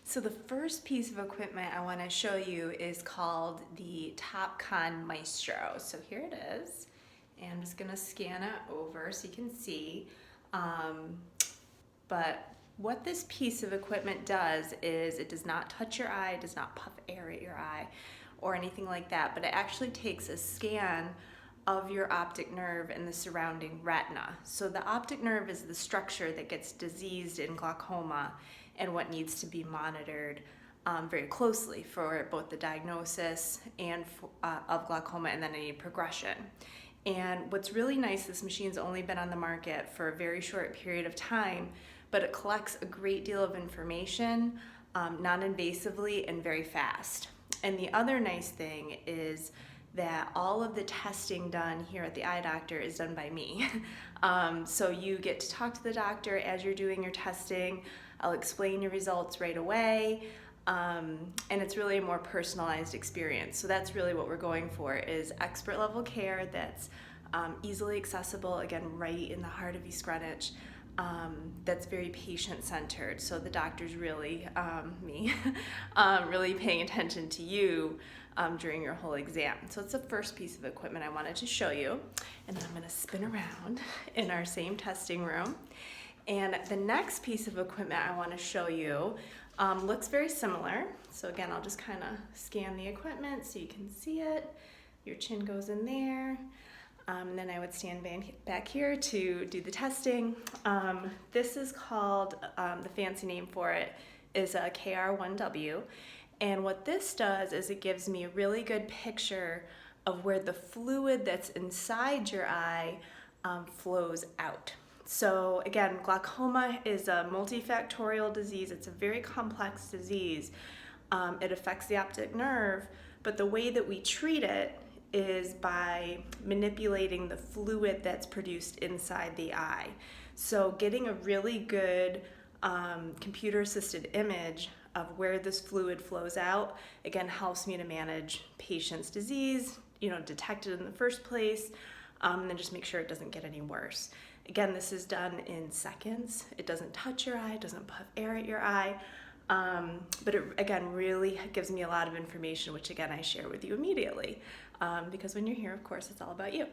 So the first piece of equipment I want to show you is called the Topcon Maestro. So here it is, and I'm just going to scan it over so you can see. But what this piece of equipment does is it does not touch your eye, it does not puff air at your eye or anything like that, but it actually takes a scan of your optic nerve and the surrounding retina. So the optic nerve is the structure that gets diseased in glaucoma and what needs to be monitored very closely for both the diagnosis and of glaucoma and then any progression. And what's really nice, this machine's only been on the market for a very short period of time, but it collects a great deal of information non-invasively and very fast. And the other nice thing is that all of the testing done here at the eye doctor is done by me. So you get to talk to the doctor as you're doing your testing. I'll explain your results right away. And it's really a more personalized experience. So that's really what we're going for, is expert level care that's easily accessible, again, right in the heart of East Greenwich. That's very patient-centered. So the doctor's really, me, really paying attention to you during your whole exam. So it's the first piece of equipment I wanted to show you. And then I'm gonna spin around in our same testing room. And the next piece of equipment I wanna show you looks very similar. So again, I'll just kind of scan the equipment so you can see it. Your chin goes in there. And then I would stand back here to do the testing. This is called, the fancy name for it is a KR1W. And what this does is it gives me a really good picture of where the fluid that's inside your eye flows out. So again, glaucoma is a multifactorial disease. It's a very complex disease. It affects the optic nerve, but the way that we treat it is by manipulating the fluid that's produced inside the eye. So getting a really good computer-assisted image of where this fluid flows out, again, helps me to manage patient's disease, detect it in the first place, and then just make sure it doesn't get any worse. Again, this is done in seconds. It doesn't touch your eye, it doesn't puff air at your eye, but it, again, really gives me a lot of information, which again, I share with you immediately, because when you're here, of course, it's all about you.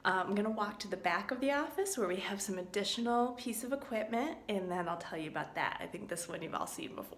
I'm gonna walk to the back of the office where we have some additional piece of equipment, and then I'll tell you about that. I think this one you've all seen before.